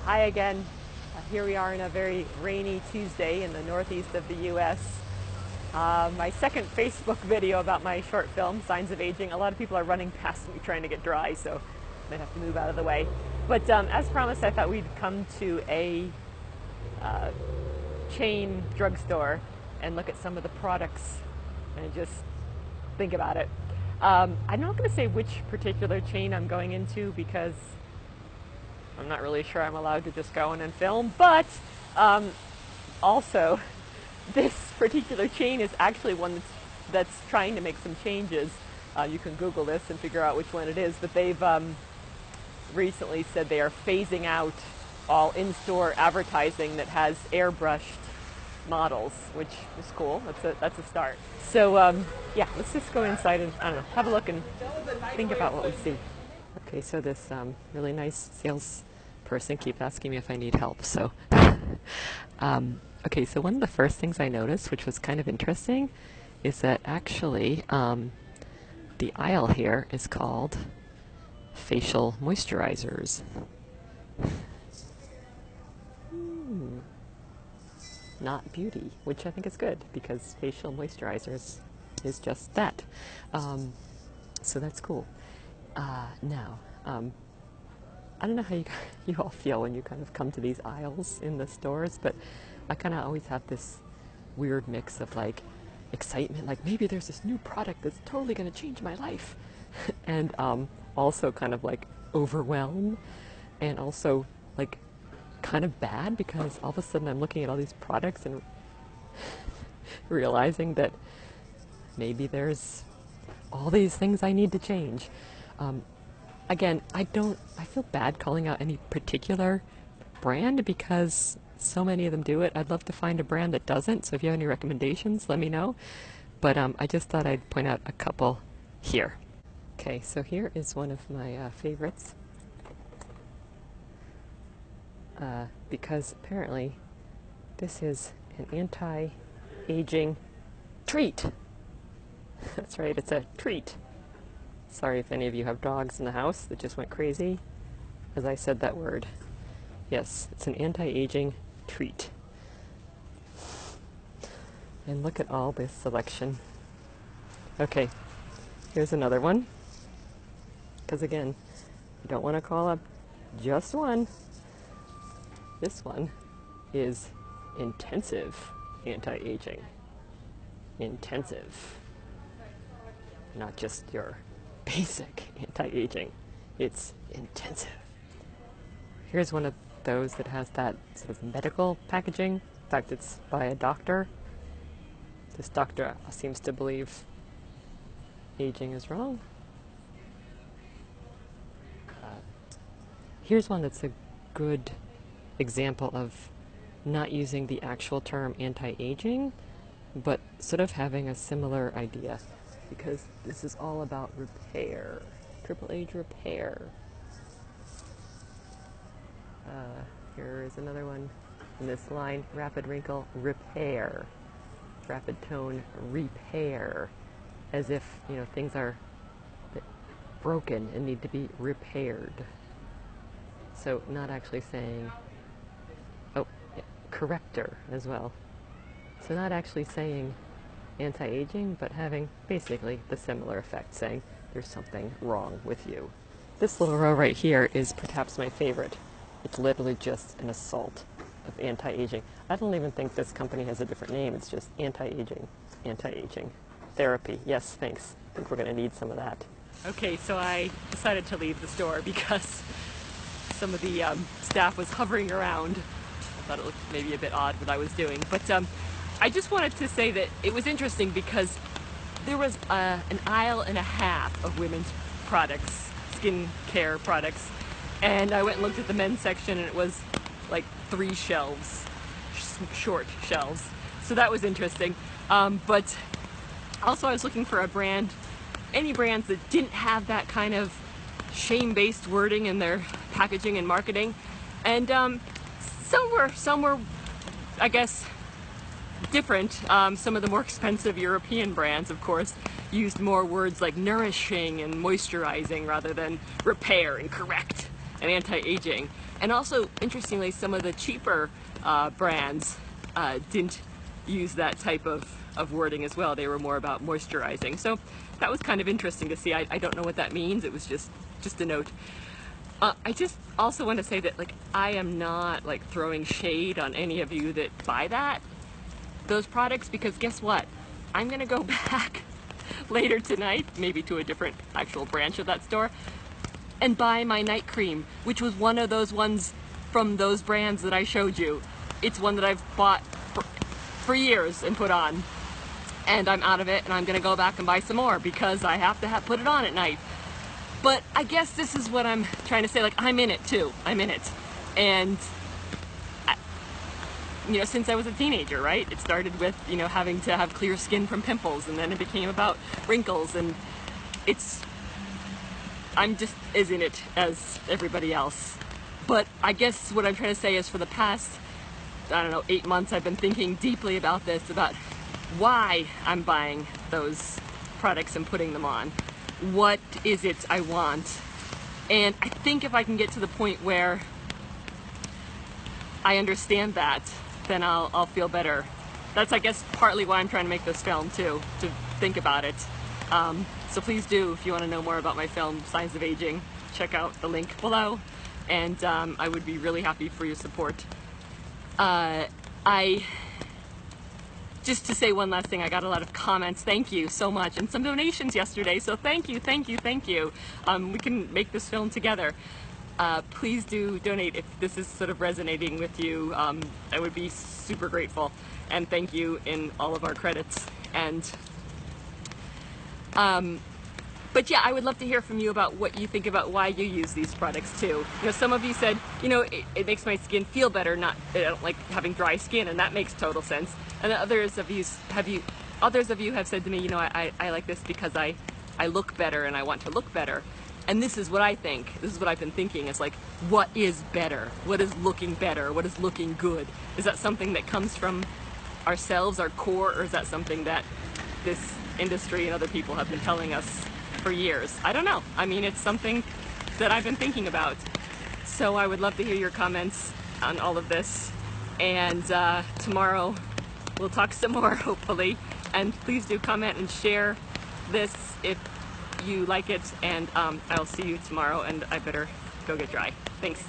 Hi again. Here we are on a very rainy Tuesday in the northeast of the U.S. My second Facebook video about my short film, Signs of Aging. A lot of people are running past me trying to get dry, so I might have to move out of the way. But as promised, I thought we'd come to a chain drugstore and look at some of the products and just think about it. I'm not going to say which particular chain I'm going into because I'm not really sure I'm allowed to just go in and film, but also this particular chain is actually one that's trying to make some changes. You can Google this and figure out which one it is, but they've recently said they are phasing out all in-store advertising that has airbrushed models, which is cool. That's a start. So yeah, let's just go inside and, I don't know, have a look and think about what we see. Okay, so this really nice sales person keeps asking me if I need help. So, okay, so one of the first things I noticed, which was kind of interesting, is that actually the aisle here is called facial moisturizers. Not beauty, which I think is good because facial moisturizers is just that. So that's cool. Now, I don't know how you all feel when you kind of come to these aisles in the stores, but I kind of always have this weird mix of like excitement, like maybe there's this new product that's totally going to change my life, and also kind of like overwhelm, and also like kind of bad because all of a sudden I'm looking at all these products and realizing that maybe there's all these things I need to change. Again, I feel bad calling out any particular brand because so many of them do it. I'd love to find a brand that doesn't, so if you have any recommendations, let me know. But I just thought I'd point out a couple here. Okay, so here is one of my favorites. Because apparently this is an anti-aging treat. That's right, it's a treat. Sorry if any of you have dogs in the house that just went crazy as I said that word. Yes, it's an anti-aging treat. And look at all this selection. Okay, here's another one. Because again, you don't want to call up just one. This one is intensive anti-aging. Intensive. Not just your basic anti-aging. It's intensive. Here's one of those that has that sort of medical packaging. In fact, it's by a doctor. This doctor seems to believe aging is wrong. Here's one that's a good example of not using the actual term anti-aging, but sort of having a similar idea, because this is all about repair, triple age repair. Here is another one in this line, rapid wrinkle repair, rapid tone repair, as if, you know, things are broken and need to be repaired. So not actually saying, oh, yeah, corrector as well. So not actually saying anti-aging, but having basically the similar effect, saying there's something wrong with you. This little row right here is perhaps my favorite. It's literally just an assault of anti-aging. I don't even think this company has a different name. It's just anti-aging, anti-aging therapy. Yes, thanks. I think we're going to need some of that. Okay, so I decided to leave the store because some of the staff was hovering around. I thought it looked maybe a bit odd what I was doing, but I just wanted to say that it was interesting because there was an aisle and a half of women's products, skincare products, and I went and looked at the men's section and it was like 3 shelves, short shelves. So that was interesting. But also I was looking for a brand, any brands that didn't have that kind of shame-based wording in their packaging and marketing, and some were, I guess, different. Some of the more expensive European brands, of course, used more words like nourishing and moisturizing rather than repair and correct. and anti-aging. And also, interestingly, some of the cheaper brands didn't use that type of wording as well. They were more about moisturizing. So that was kind of interesting to see. I don't know what that means. It was just a note. I just also want to say that, like, I am not like throwing shade on any of you that buy those products, because guess what? I'm gonna go back later tonight, maybe to a different actual branch of that store, and buy my night cream, which was one of those ones from those brands that I showed you. It's one that I've bought for years and put on, and I'm out of it, and I'm gonna go back and buy some more because I have to put it on at night. But I guess this is what I'm trying to say, like, I'm in it too. I'm in it. And, you know, since I was a teenager, right? It started with, you know, having to have clear skin from pimples, and then it became about wrinkles, and I'm just as in it as everybody else. But I guess what I'm trying to say is, for the past, I don't know, 8 months, I've been thinking deeply about this, about why I'm buying those products and putting them on. What is it I want? And I think if I can get to the point where I understand that, then I'll feel better. That's, I guess, partly why I'm trying to make this film too, to think about it. So please do, if you want to know more about my film, Signs of Aging, check out the link below, and I would be really happy for your support. Just to say one last thing, I got a lot of comments, thank you so much, and some donations yesterday, so thank you, thank you, thank you. We can make this film together. Please do donate if this is sort of resonating with you. I would be super grateful, and thank you in all of our credits. And but yeah, I would love to hear from you about what you think about why you use these products too. You know, some of you said, you know, it makes my skin feel better, I don't like having dry skin, and that makes total sense. And others of you have said to me, you know, I like this because I look better and I want to look better. And this is what I think. This is what I've been thinking. It's like, what is better? What is looking better? What is looking good? Is that something that comes from ourselves, our core, or is that something that this industry and other people have been telling us for years? I don't know. I mean, it's something that I've been thinking about. So I would love to hear your comments on all of this. And tomorrow we'll talk some more, hopefully. And please do comment and share this if you like it. And I'll see you tomorrow, and I better go get dry. Thanks.